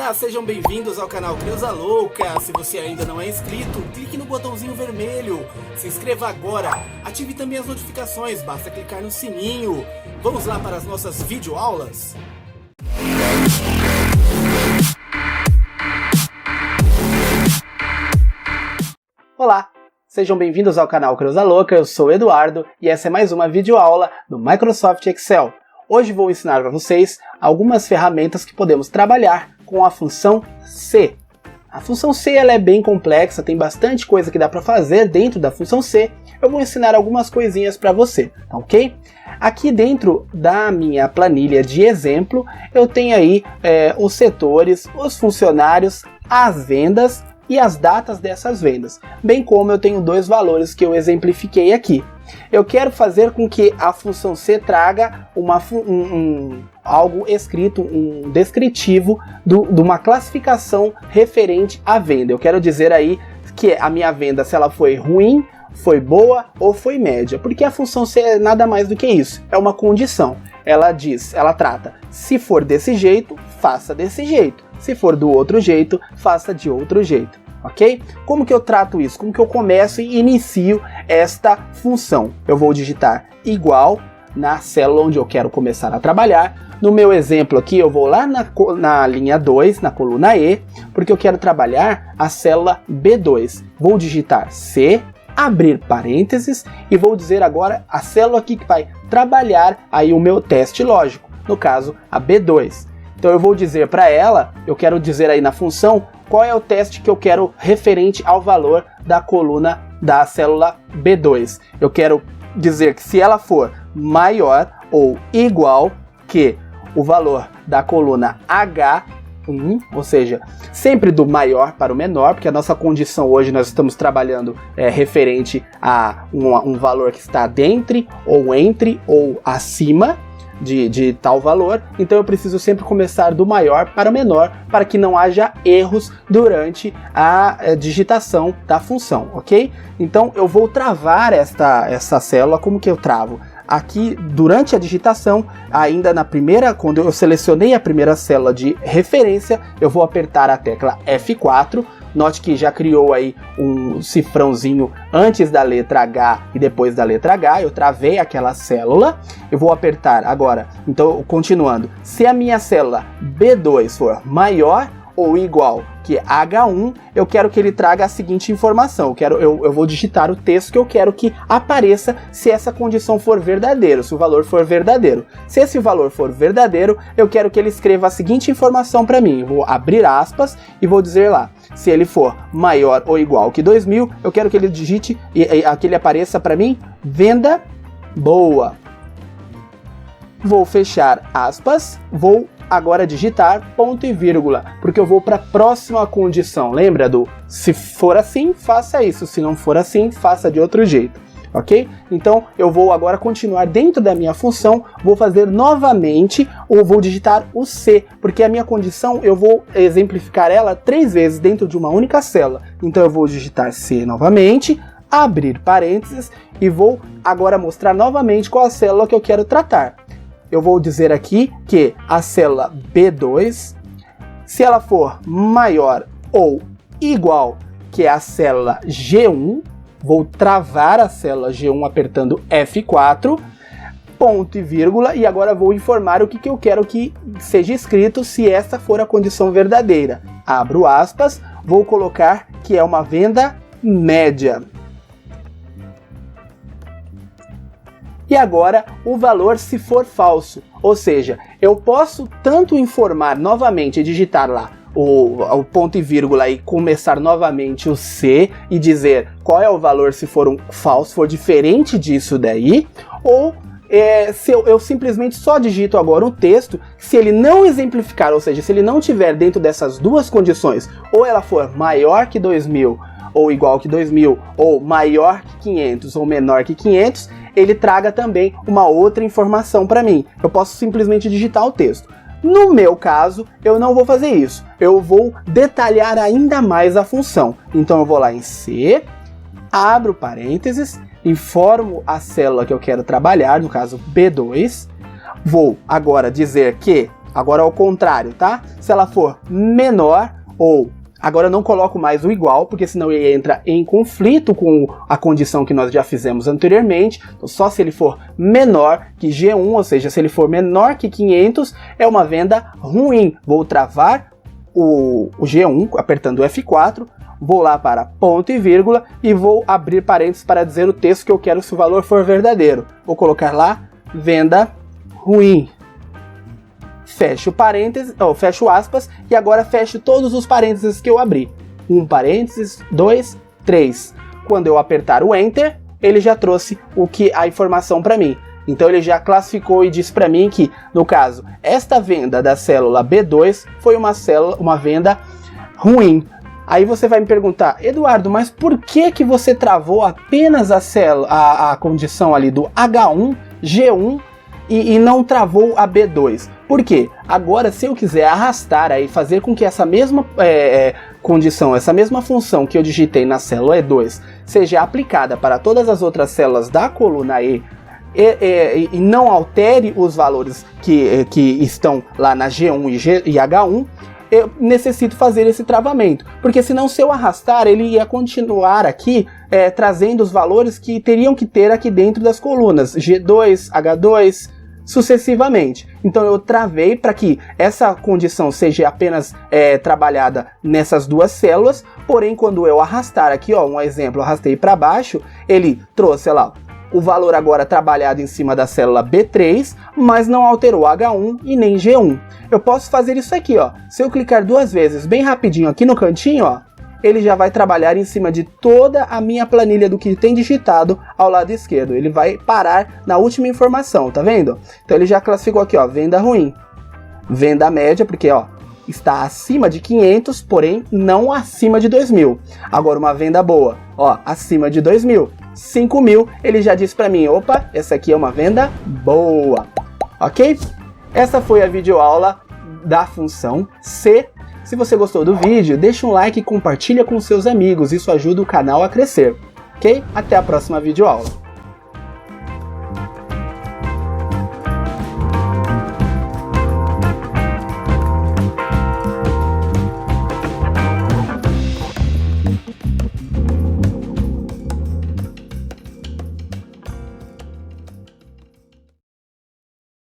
galera, sejam bem-vindos ao canal Criança Louca. Se você ainda não é inscrito, clique no botãozinho vermelho, se inscreva agora, ative também as notificações, basta clicar no sininho. Vamos lá para as nossas videoaulas? Olá, sejam bem-vindos ao canal Criança Louca, eu sou o Eduardo e essa é mais uma videoaula do Microsoft Excel. Hoje vou ensinar para vocês algumas ferramentas que podemos trabalhar com a função C. A função C ela é bem complexa, tem bastante coisa que dá para fazer dentro da função C. Eu vou ensinar algumas coisinhas para você, tá ok? Aqui dentro da minha planilha de exemplo, eu tenho aí os setores, os funcionários, as vendas e as datas dessas vendas, bem como eu tenho dois valores que eu exemplifiquei aqui. Eu quero fazer com que a função C traga algo escrito, um descritivo de uma classificação referente à venda. Eu quero dizer aí que a minha venda, se ela foi ruim, foi boa ou foi média, porque a função C é nada mais do que isso, é uma condição. Ela trata, se for desse jeito, faça desse jeito. Se for do outro jeito, faça de outro jeito, ok? Como que eu trato isso? Como que eu começo e inicio esta função? Eu vou digitar igual na célula onde eu quero começar a trabalhar. No meu exemplo aqui, eu vou lá na linha 2, na coluna E, porque eu quero trabalhar a célula B2. Vou digitar C, abrir parênteses e vou dizer agora a célula aqui que vai trabalhar aí o meu teste lógico, no caso a B2. Então eu vou dizer para ela, eu quero dizer aí na função, qual é o teste que eu quero referente ao valor da coluna da célula B2. Eu quero dizer que se ela for maior ou igual que o valor da coluna H1, ou seja, sempre do maior para o menor, porque a nossa condição hoje nós estamos trabalhando referente a um valor que está dentre, ou entre, ou acima de tal valor, então eu preciso sempre começar do maior para o menor, para que não haja erros durante a digitação da função, ok? Então eu vou travar essa célula. Como que eu travo? Aqui, durante a digitação, ainda quando eu selecionei a primeira célula de referência, eu vou apertar a tecla F4. Note que já criou aí um cifrãozinho antes da letra H e depois da letra H. Eu travei aquela célula. Eu vou apertar agora. Então, continuando. Se a minha célula B2 for maior ou igual que H1, eu quero que ele traga a seguinte informação. Eu vou digitar o texto que eu quero que apareça se essa condição for verdadeira, se o valor for verdadeiro. Se esse valor for verdadeiro, eu quero que ele escreva a seguinte informação para mim. Eu vou abrir aspas e vou dizer lá. Se ele for maior ou igual que 2.000, eu quero que ele digite e aqui ele apareça para mim, venda boa. Vou fechar aspas, vou agora digitar ponto e vírgula, porque eu vou para a próxima condição. Lembra do se for assim, faça isso, se não for assim, faça de outro jeito, ok? Então eu vou agora continuar dentro da minha função, vou fazer novamente, ou vou digitar o C, porque a minha condição eu vou exemplificar ela 3 vezes dentro de uma única célula. Então eu vou digitar C novamente, abrir parênteses e vou agora mostrar novamente qual a célula que eu quero tratar. Eu vou dizer aqui que a célula B2, se ela for maior ou igual que a célula G1, vou travar a célula G1 apertando F4, ponto e vírgula, e agora vou informar o que eu quero que seja escrito se essa for a condição verdadeira. Abro aspas, vou colocar que é uma venda média. E agora o valor se for falso, ou seja, eu posso tanto informar novamente e digitar lá o ponto e vírgula e começar novamente o C e dizer qual é o valor se for falso, for diferente disso daí, ou se eu simplesmente só digito agora o texto, se ele não exemplificar, ou seja, se ele não tiver dentro dessas duas condições, ou ela for maior que 2.000, ou igual que 2.000, ou maior que 500, ou menor que 500, ele traga também uma outra informação para mim. Eu posso simplesmente digitar o texto. No meu caso, eu não vou fazer isso. Eu vou detalhar ainda mais a função. Então eu vou lá em C, abro parênteses, informo a célula que eu quero trabalhar, no caso B2. Vou agora dizer que agora ao contrário, tá? Se ela for menor ou... Agora eu não coloco mais o igual, porque senão ele entra em conflito com a condição que nós já fizemos anteriormente. Então, só se ele for menor que G1, ou seja, se ele for menor que 500, é uma venda ruim. Vou travar o G1 apertando o F4, vou lá para ponto e vírgula e vou abrir parênteses para dizer o texto que eu quero se o valor for verdadeiro. Vou colocar lá, venda ruim. Fecho parênteses, fecho aspas, e agora fecho todos os parênteses que eu abri. 1 parênteses, 2, 3. Quando eu apertar o Enter, ele já trouxe a informação para mim. Então ele já classificou e disse para mim que, no caso, esta venda da célula B2 foi uma venda ruim. Aí você vai me perguntar, Eduardo, mas por que você travou apenas a condição ali do H1, G1 e não travou a B2? Por quê? Agora, se eu quiser arrastar aí, fazer com que essa mesma condição, essa mesma função que eu digitei na célula E2 seja aplicada para todas as outras células da coluna E e não altere os valores que estão lá na G1 e H1, eu necessito fazer esse travamento, porque senão, se eu arrastar, ele ia continuar aqui trazendo os valores que teriam que ter aqui dentro das colunas G2, H2, sucessivamente. Então eu travei para que essa condição seja apenas trabalhada nessas duas células, porém quando eu arrastar aqui, ó, um exemplo, eu arrastei para baixo, ele trouxe lá o valor agora trabalhado em cima da célula B3, mas não alterou H1 e nem G1. Eu posso fazer isso aqui, ó. Se eu clicar 2 vezes bem rapidinho aqui no cantinho, ó, ele já vai trabalhar em cima de toda a minha planilha do que tem digitado ao lado esquerdo. Ele vai parar na última informação, tá vendo? Então ele já classificou aqui, ó, venda ruim, venda média, porque, ó, está acima de 500, porém não acima de 2.000. Agora uma venda boa, ó, acima de 2.000. 5.000, ele já disse para mim, opa, essa aqui é uma venda boa, ok? Essa foi a videoaula da função C. Se você gostou do vídeo, deixa um like e compartilha com seus amigos, isso ajuda o canal a crescer, ok? Até a próxima videoaula.